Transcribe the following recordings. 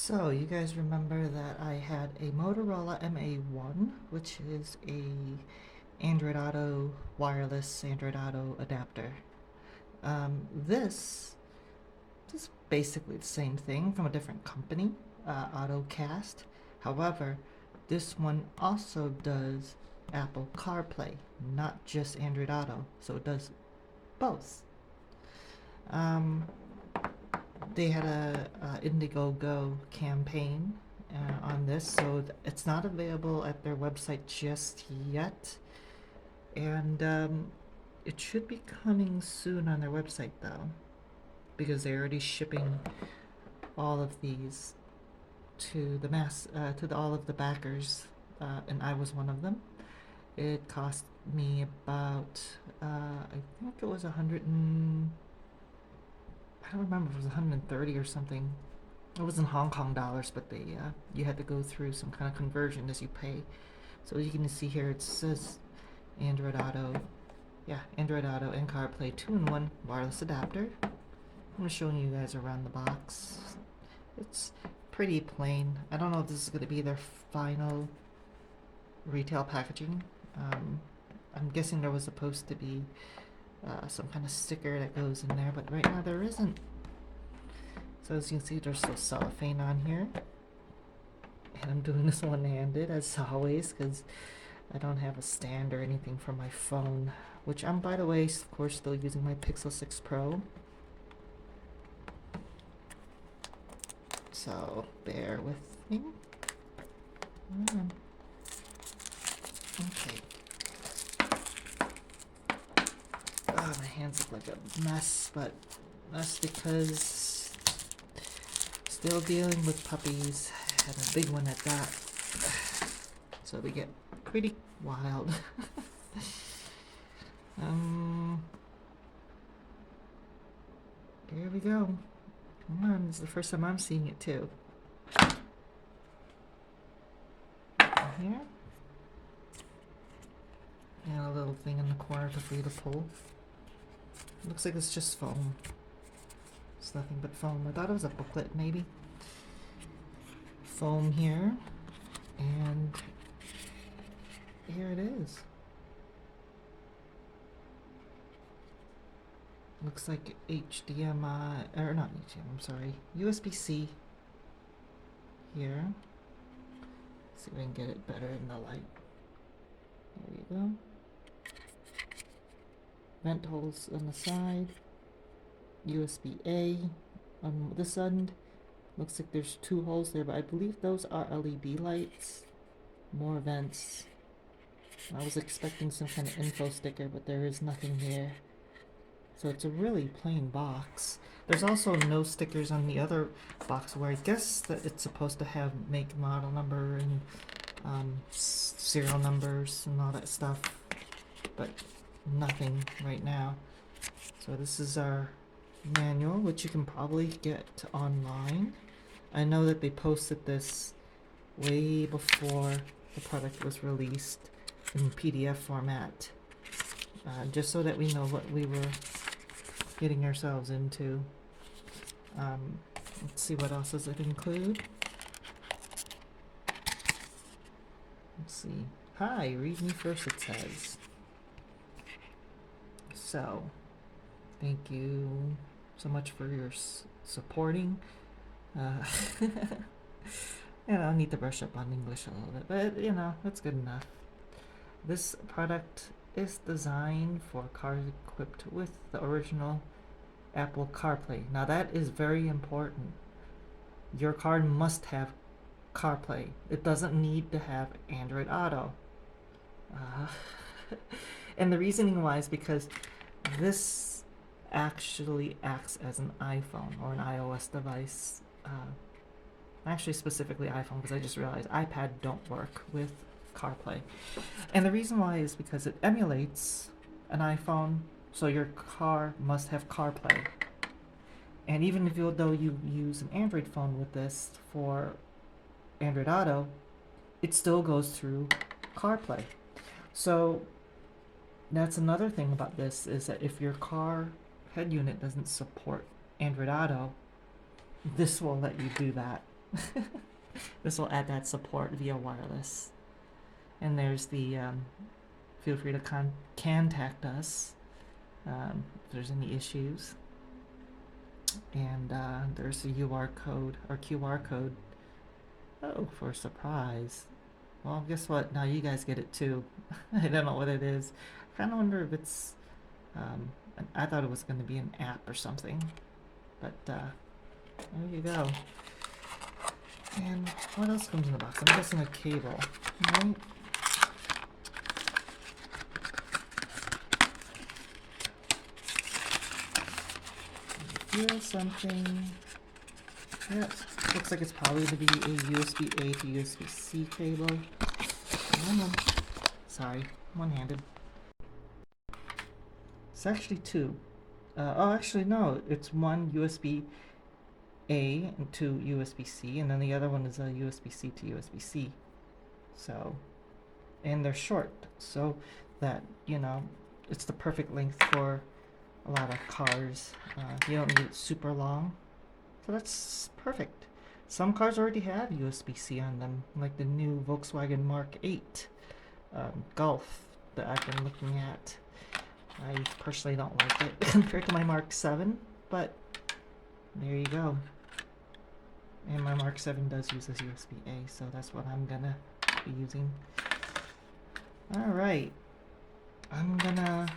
So, you guys remember that I had a Motorola MA1, which is a Android Auto wireless Android Auto adapter. This is basically the same thing from a different company, Ottocast. However, this one also does Apple CarPlay, not just Android Auto, so it does both. They had a Indiegogo campaign on this, so it's not available at their website just yet, and it should be coming soon on their website though, because they're already shipping all of these to all of the backers, and I was one of them. It cost me about I think it was I don't remember if it was 130 or something. It was in Hong Kong dollars, but you had to go through some kind of conversion as you pay. So as you can see here, it says Android Auto, Android Auto and CarPlay 2-in-1 wireless adapter. I'm showing you guys around the box. It's pretty plain. I don't know if this is going to be their final retail packaging. I'm guessing there was supposed to be some kind of sticker that goes in there, but right now there isn't. So as you can see, there's still cellophane on here, and I'm doing this one-handed as always because I don't have a stand or anything for my phone, which I'm, by the way, of course, still using my Pixel 6 Pro. So bear with me. Okay. Oh, my hands look like a mess, but that's because still dealing with puppies, and a big one at that. So they get pretty wild. Here we go. Come on, this is the first time I'm seeing it too. Here. And a little thing in the corner for you to pull. Looks like it's just foam. It's nothing but foam. I thought it was a booklet, maybe. Foam here. And here it is. Looks like HDMI, or not HDMI, I'm sorry, USB-C here. Let's see if I can get it better in the light. There you go. Vent holes on the side. USB-A on this end. Looks like there's 2 holes there, but I believe those are LED lights. More vents. I was expecting some kind of info sticker, but there is nothing there. So it's a really plain box. There's also no stickers on the other box where I guess that it's supposed to have make, model number, and serial numbers and all that stuff, but nothing right now. So this is our manual, which you can probably get online. I know that they posted this way before the product was released in PDF format, just so that we know what we were getting ourselves into. Let's see, what else does it include? Let's see. Hi, read me first, it says. So, thank you so much for your supporting. I need to brush up on English a little bit, but it's good enough. This product is designed for cars equipped with the original Apple CarPlay. Now that is very important. Your car must have CarPlay. It doesn't need to have Android Auto. And the reasoning why is because this actually acts as an iPhone or an iOS device. Actually, specifically iPhone, because I just realized iPad don't work with CarPlay. And the reason why is because it emulates an iPhone, so your car must have CarPlay. And even though you use an Android phone with this for Android Auto, it still goes through CarPlay. So that's another thing about this, is that if your car head unit doesn't support Android Auto, this will let you do that. This will add that support via wireless. And there's the feel free to contact us if there's any issues. And there's the UR code or QR code. Oh, for a surprise. Well, guess what? Now you guys get it too. I don't know what it is. I kind of wonder if it's. I thought it was going to be an app or something. But there you go. And what else comes in the box? I'm guessing a cable, right? Here's something. Yep, looks like it's probably going to be a USB-A to USB-C cable. Sorry, one-handed. It's actually two. Oh, actually no, it's one USB-A to USB-C, and then the other one is a USB-C to USB-C. So, and they're short, so that, you know, it's the perfect length for a lot of cars. You don't need it super long, so that's perfect. Some cars already have USB-C on them, like the new Volkswagen Mark 8 Golf that I've been looking at. I personally don't like it compared to my Mark 7, but there you go. And my Mark 7 does use this USB-A, so that's what I'm gonna be using. Alright, I'm gonna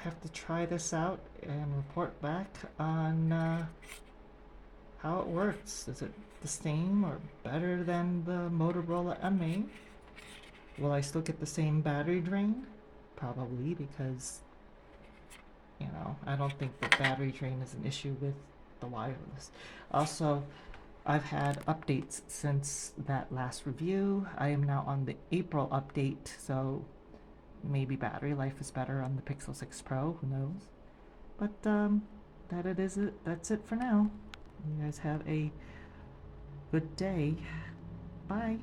have to try this out and report back on how it works. Is it the same or better than the Motorola MA? Will I still get the same battery drain? Probably, because, you know, I don't think the battery drain is an issue with the wireless. Also, I've had updates since that last review. I am now on the April update, so maybe battery life is better on the Pixel 6 Pro, who knows. But that's it for now. You guys have a good day. Bye.